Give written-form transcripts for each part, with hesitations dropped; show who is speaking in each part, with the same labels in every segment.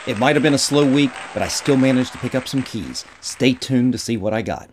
Speaker 1: It might have been a slow week, but I still managed to pick up some keys. Stay tuned to see what I got.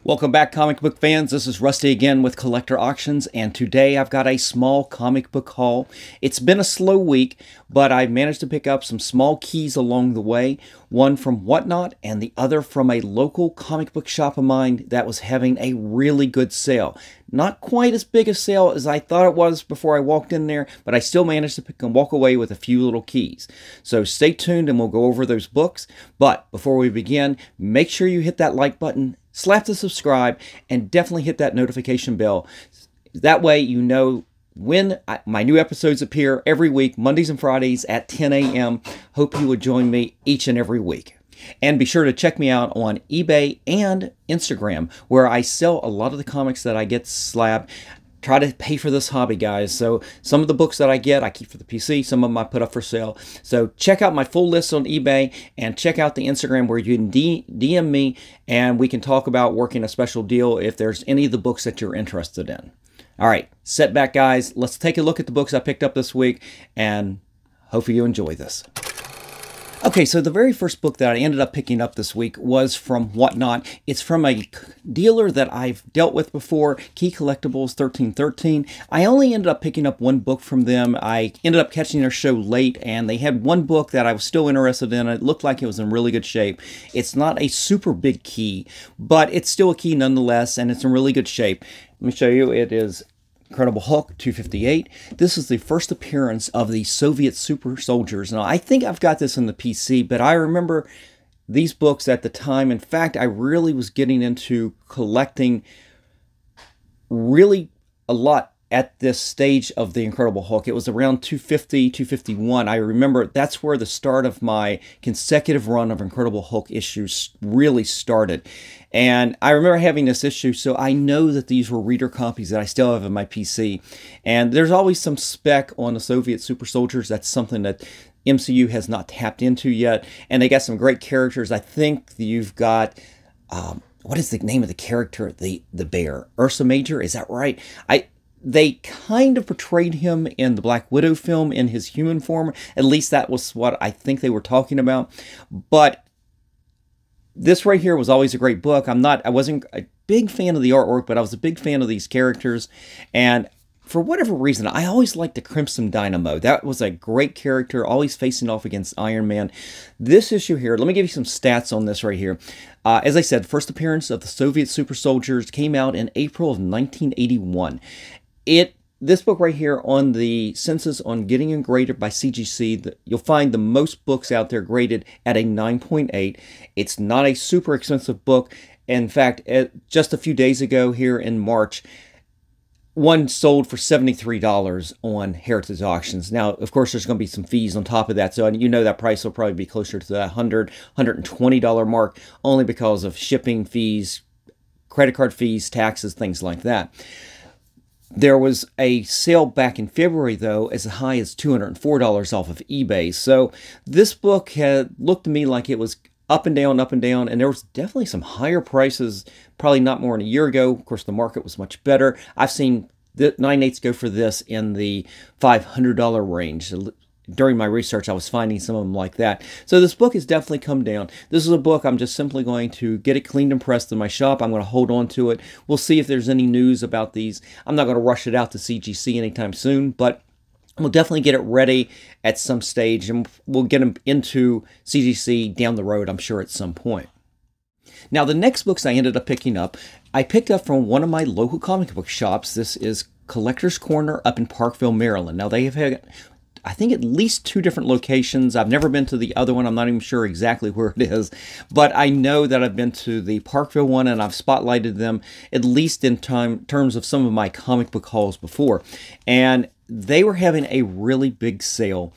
Speaker 1: Welcome back, comic book fans. This is Rusty again with Collector Auctions, and today I've got a small comic book haul. It's been a slow week, but I've managed to pick up some small keys along the way, one from Whatnot and the other from a local comic book shop of mine that was having a really good sale. Not quite as big a sale as I thought it was before I walked in there, but I still managed to pick and walk away with a few little keys. So stay tuned and we'll go over those books. But before we begin, make sure you hit that like button, slap the subscribe, and definitely hit that notification bell. That way you know when my new episodes appear every week, Mondays and Fridays at 10 a.m. Hope you would join me each and every week. And be sure to check me out on eBay and Instagram, where I sell a lot of the comics that I get slabbed. Try to pay for this hobby, guys. So some of the books that I get, I keep for the PC. Some of them I put up for sale. So check out my full list on eBay and check out the Instagram where you can DM me and we can talk about working a special deal if there's any of the books that you're interested in. All right, sit back, guys. Let's take a look at the books I picked up this week and hopefully you enjoy this. Okay, so the very first book that I ended up picking up this week was from Whatnot. It's from a dealer that I've dealt with before, Key Collectibles 1313. I only ended up picking up one book from them. I ended up catching their show late, and they had one book that I was still interested in. It looked like it was in really good shape. It's not a super big key, but it's still a key nonetheless, and it's in really good shape. Let me show you. It is Incredible Hulk 258. This is the first appearance of the Soviet super soldiers. Now, I think I've got this in the PC, but I remember these books at the time. In fact, I really was getting into collecting really a lot at this stage of the Incredible Hulk. It was around 250, 251. I remember that's where the start of my consecutive run of Incredible Hulk issues really started. And I remember having this issue, so I know that these were reader copies that I still have in my PC. And there's always some spec on the Soviet super soldiers. That's something that MCU has not tapped into yet. And they got some great characters. I think you've got, what is the name of the character? The bear. Ursa Major, is that right? They kind of portrayed him in the Black Widow film in his human form. At least that was what I think they were talking about. But this right here was always a great book. I wasn't a big fan of the artwork, but I was a big fan of these characters. And for whatever reason, I always liked the Crimson Dynamo. That was a great character, always facing off against Iron Man. This issue here, let me give you some stats on this right here. As I said, first appearance of the Soviet super soldiers came out in April of 1981. This book right here on the census on getting and graded by CGC, you'll find the most books out there graded at a 9.8. It's not a super expensive book. In fact, just a few days ago here in March, one sold for $73 on Heritage Auctions. Now, of course, there's going to be some fees on top of that, so you know that price will probably be closer to that $120 mark, only because of shipping fees, credit card fees, taxes, things like that. There was a sale back in February, though, as high as $204 off of eBay. So this book had looked to me like it was up and down, and there was definitely some higher prices, probably not more than a year ago. Of course, the market was much better. I've seen the 9/8 go for this in the $500 range. During my research, I was finding some of them like that. So this book has definitely come down. This is a book I'm just simply going to get it cleaned and pressed in my shop. I'm going to hold on to it. We'll see if there's any news about these. I'm not going to rush it out to CGC anytime soon, but we'll definitely get it ready at some stage, and we'll get them into CGC down the road, I'm sure, at some point. Now, the next books I ended up picking up, I picked up from one of my local comic book shops. This is Collector's Corner up in Parkville, Maryland. Now, they have had, I think, at least 2 different locations. I've never been to the other one. I'm not even sure exactly where it is. But I know that I've been to the Parkville one, and I've spotlighted them, at least in terms of some of my comic book hauls before. And they were having a really big sale.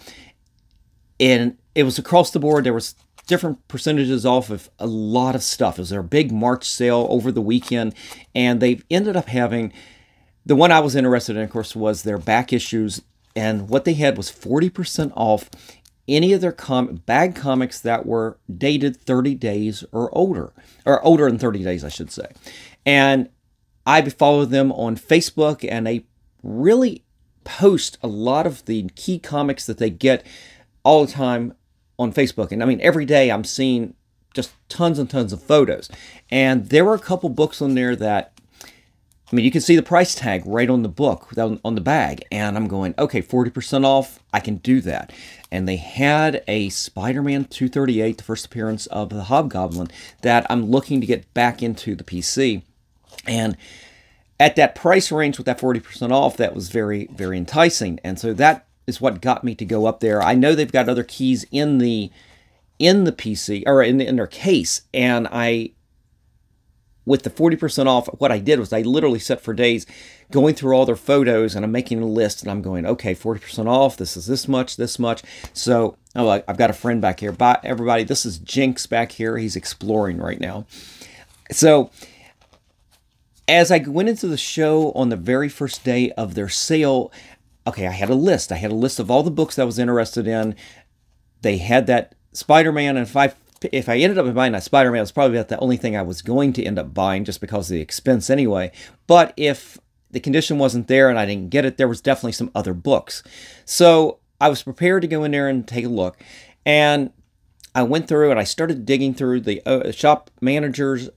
Speaker 1: And it was across the board. There was different percentages off of a lot of stuff. It was their big March sale over the weekend. And they ended up having, the one I was interested in, of course, was their back issues. And what they had was 40% off any of their bag comics that were dated 30 days or older than 30 days, I should say. And I followed them on Facebook, and they really post a lot of the key comics that they get all the time on Facebook. And I mean, every day I'm seeing just tons and tons of photos. And there were a couple books on there that, I mean, you can see the price tag right on the book, on the bag. And I'm going, okay, 40% off, I can do that. And they had a Spider-Man 238, the first appearance of the Hobgoblin, that I'm looking to get back into the PC. And at that price range with that 40% off, that was very, very enticing. And so that is what got me to go up there. I know they've got other keys in the PC, or in their case, and with the 40% off, what I did was I literally sat for days going through all their photos, and I'm making a list, and I'm going, okay, 40% off, this is this much, this much. So, oh, I've got a friend back here. Bye, everybody, this is Jinx back here. He's exploring right now. So, as I went into the show on the very first day of their sale, okay, I had a list. I had a list of all the books that I was interested in. They had that Spider-Man, and if I ended up buying that Spider-Man, it was probably about the only thing I was going to end up buying just because of the expense anyway. But if the condition wasn't there and I didn't get it, there was definitely some other books. So I was prepared to go in there and take a look. And I went through and I started digging through the shop managers,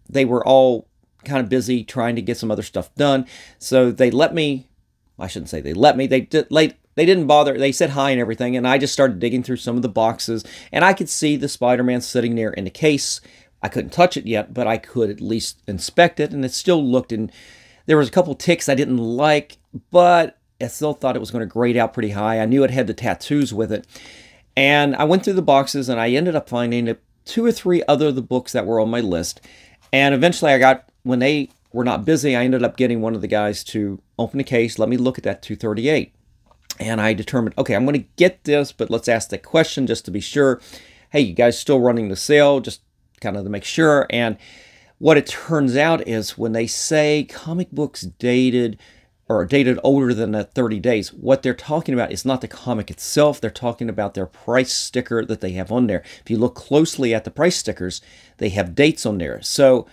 Speaker 1: They were all kind of busy trying to get some other stuff done. So they let me, I shouldn't say they let me, they didn't bother. They said hi and everything, and I just started digging through some of the boxes, and I could see the Spider-Man sitting there in the case. I couldn't touch it yet, but I could at least inspect it, and it still looked, and there was a couple ticks I didn't like, but I still thought it was going to grade out pretty high. I knew it had the tattoos with it, and I went through the boxes, and I ended up finding 2 or 3 other of the books that were on my list, and eventually when they were not busy, I ended up getting one of the guys to open the case, let me look at that 238. And I determined, okay, I'm going to get this, but let's ask the question just to be sure. Hey, you guys still running the sale? Just kind of to make sure. And what it turns out is when they say comic books dated older than 30 days, what they're talking about is not the comic itself. They're talking about their price sticker that they have on there. If you look closely at the price stickers, they have dates on there. So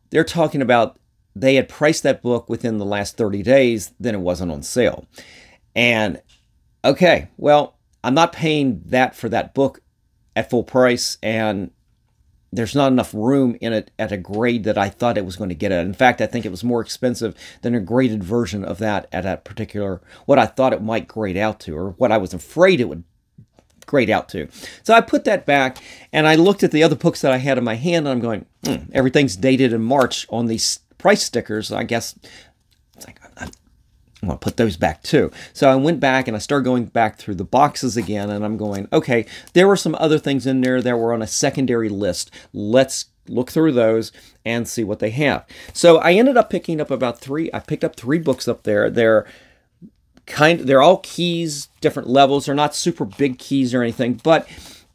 Speaker 1: they're talking about they had priced that book within the last 30 days, then it wasn't on sale. And okay, well, I'm not paying that for that book at full price, and there's not enough room in it at a grade that I thought it was going to get at. In fact, I think it was more expensive than a graded version of that at that particular, what I thought it might grade out to, or what I was afraid it would grade out to. So I put that back, and I looked at the other books that I had in my hand, and I'm going, everything's dated in March on these price stickers. I guess it's like, I'm going to put those back too. So I went back and I started going back through the boxes again, and I'm going, okay, there were some other things in there that were on a secondary list. Let's look through those and see what they have. So I ended up picking up I picked up 3 books up there. They're all keys, different levels. They're not super big keys or anything, but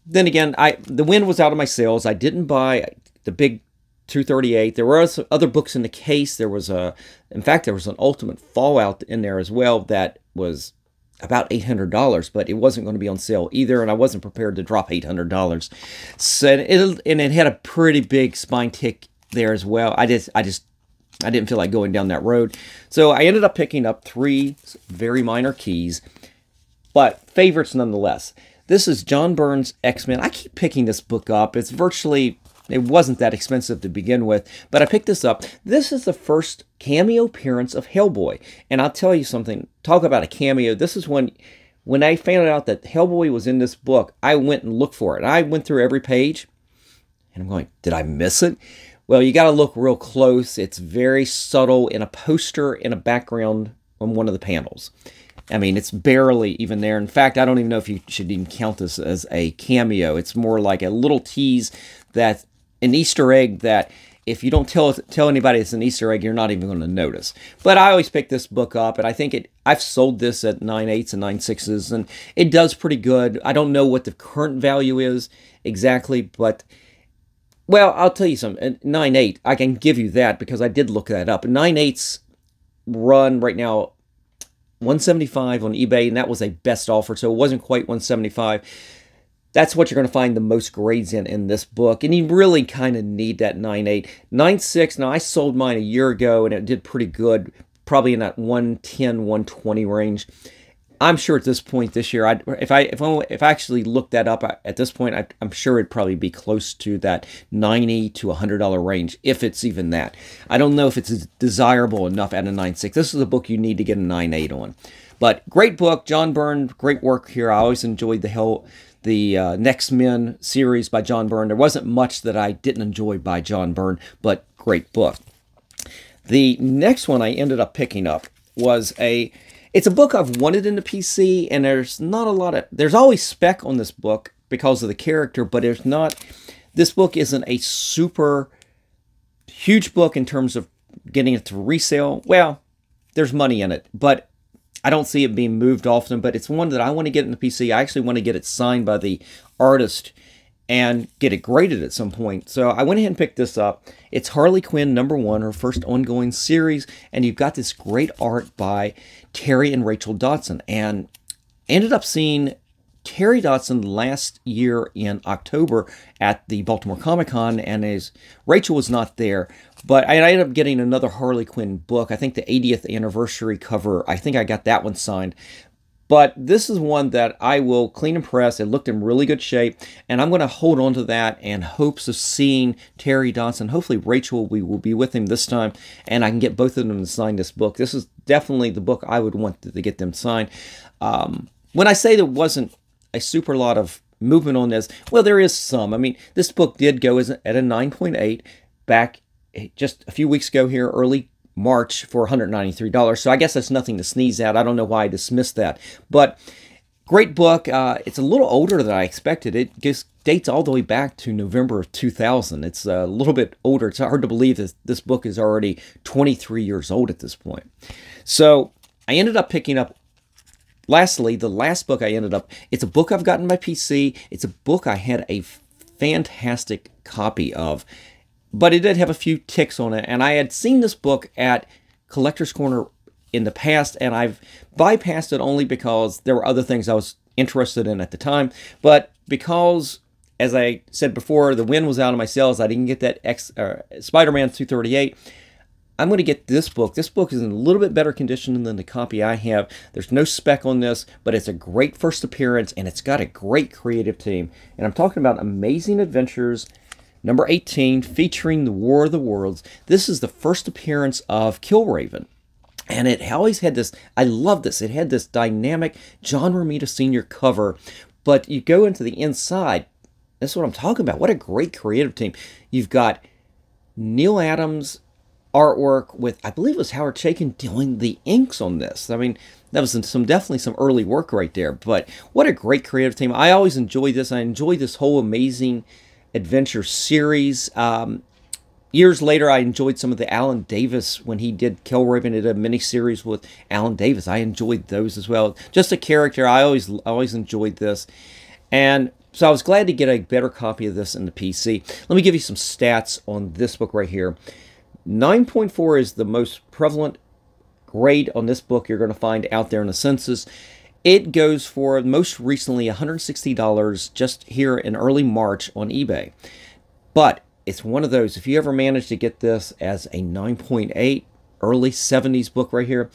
Speaker 1: then again, the wind was out of my sails. I didn't buy the big 238. There were other books in the case. In fact, there was an Ultimate Fallout in there as well that was about $800, but it wasn't going to be on sale either, and I wasn't prepared to drop $800. So it had a pretty big spine tick there as well. I didn't feel like going down that road, so I ended up picking up 3 very minor keys, but favorites nonetheless. This is John Byrne's X-Men. I keep picking this book up. It wasn't that expensive to begin with, but I picked this up. This is the first cameo appearance of Hellboy. And I'll tell you something, talk about a cameo. This is when I found out that Hellboy was in this book, I went and looked for it. I went through every page, and I'm going, did I miss it? Well, you got to look real close. It's very subtle in a poster in a background on one of the panels. I mean, it's barely even there. In fact, I don't even know if you should even count this as a cameo. It's more like a little tease, that an Easter egg that if you don't tell anybody it's an Easter egg, you're not even going to notice. But I always pick this book up, and I think I've sold this at 9.8s and 9.6s, and it does pretty good. I don't know what the current value is exactly, but, well, I'll tell you something. 9.8, I can give you that because I did look that up. 9.8s run right now $175 on eBay, and that was a best offer, so it wasn't quite $175. That's what you're going to find the most grades in this book, and you really kind of need that 9.8. 9.6, now I sold mine a year ago, and it did pretty good, probably in that 110, 120 range. I'm sure at this point this year, if I actually looked that up at this point, I'm sure it'd probably be close to that $90 to $100 range, if it's even that. I don't know if it's desirable enough at a 9.6. This is a book you need to get a 9.8 on. But great book, John Byrne, great work here. I always enjoyed the Next Men series by John Byrne. There wasn't much that I didn't enjoy by John Byrne, but great book. The next one I ended up picking up was it's a book I've wanted in the PC, and there's not a lot of, there's always spec on this book because of the character, but there's not, this book isn't a super huge book in terms of getting it to resale. Well, there's money in it, but I don't see it being moved often, but it's one that I want to get in the PC. I actually want to get it signed by the artist and get it graded at some point. So I went ahead and picked this up. It's Harley Quinn #1, her first ongoing series, and you've got this great art by Terry and Rachel Dodson. And ended up seeing Terry Dodson last year in October at the Baltimore Comic-Con, and Rachel was not there, but I ended up getting another Harley Quinn book. I think the 80th anniversary cover, I think I got that one signed. But this is one that I will clean and press. It looked in really good shape, and I'm going to hold on to that in hopes of seeing Terry Dodson. Hopefully Rachel will be with him this time, and I can get both of them to sign this book. This is definitely the book I would want to get them signed. When I say there wasn't a super lot of movement on this, well, there is some. I mean, this book did go at a 9.8 back just a few weeks ago here, early March, for $193. So I guess that's nothing to sneeze at. I don't know why I dismissed that. But great book. It's a little older than I expected. It just dates all the way back to November of 2000. It's a little bit older. It's hard to believe that this book is already 23 years old at this point. So I ended up picking up, lastly, the last book I ended up, it's a book I've gotten my PC. It's a book I had a fantastic copy of, but it did have a few ticks on it, and I had seen this book at Collector's Corner in the past, and I've bypassed it only because there were other things I was interested in at the time. But because, as I said before, the wind was out of my sails, I didn't get that Spider-Man 238. I'm going to get this book. This book is in a little bit better condition than the copy I have. There's no spec on this, but it's a great first appearance, and it's got a great creative team. And I'm talking about Amazing Adventures #18, featuring the War of the Worlds. This is the first appearance of Killraven. And it always had this, I love this, it had this dynamic John Romita Sr. cover, but you go into the inside, that's what I'm talking about. What a great creative team. You've got Neil Adams artwork with, I believe it was Howard Chaykin doing the inks on this. I mean, that was definitely some early work right there, but what a great creative team. I always enjoy this. I enjoy this whole Amazing Adventure series. Years later, I enjoyed some of the Alan Davis, when he did Killraven, did a miniseries with Alan Davis. I enjoyed those as well. Just a character. I always enjoyed this. And so I was glad to get a better copy of this in the PC. Let me give you some stats on this book right here. 9.4 is the most prevalent grade on this book you're going to find out there in the census. It goes for, most recently, $160 just here in early March on eBay. But it's one of those, if you ever manage to get this as a 9.8, early 70s book right here,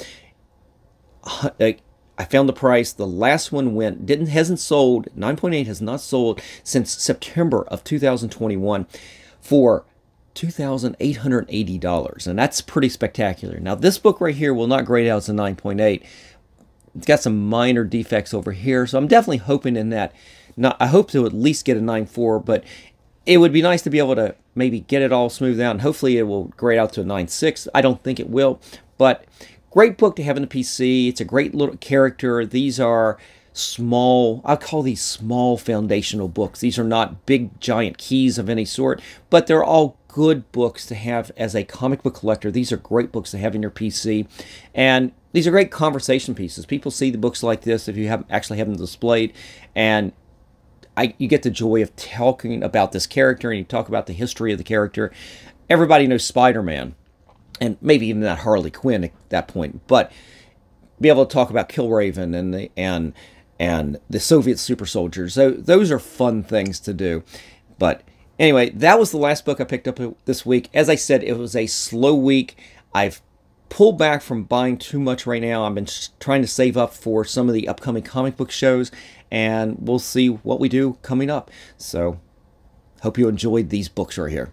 Speaker 1: I found the price. The last one hasn't sold, 9.8 has not sold since September of 2021 for $2,880, and that's pretty spectacular. Now, this book right here will not grade out as a 9.8. It's got some minor defects over here, so I'm definitely hoping in that. I hope to at least get a 9.4, but it would be nice to be able to maybe get it all smoothed out, and hopefully it will grade out to a 9.6. I don't think it will, but great book to have in the PC. It's a great little character. These are small, I'll call these small foundational books. These are not big giant keys of any sort, but they're all good books to have as a comic book collector. These are great books to have in your PC, and these are great conversation pieces. People see the books like this if you actually have them displayed, and you get the joy of talking about this character, and you talk about the history of the character. Everybody knows Spider-Man, and maybe even that Harley Quinn at that point, but be able to talk about Killraven and the Soviet super soldiers. So those are fun things to do. But anyway, that was the last book I picked up this week. As I said, it was a slow week. I've pulled back from buying too much right now. I've been trying to save up for some of the upcoming comic book shows, and we'll see what we do coming up. So, hope you enjoyed these books right here.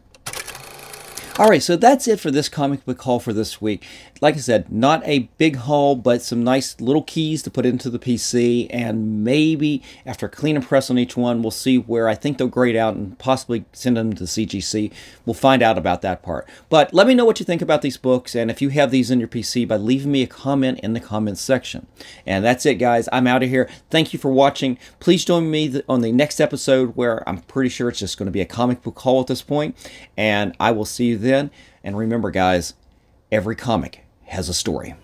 Speaker 1: All right, so that's it for this comic book haul for this week. Like I said, not a big haul, but some nice little keys to put into the PC, and maybe after a clean and press on each one, we'll see where I think they'll grade out and possibly send them to CGC. We'll find out about that part. But let me know what you think about these books, and if you have these in your PC, by leaving me a comment in the comments section. And that's it, guys. I'm out of here. Thank you for watching. Please join me on the next episode, where I'm pretty sure it's just going to be a comic book haul at this point, and I will see you then. And remember, guys, every comic has a story.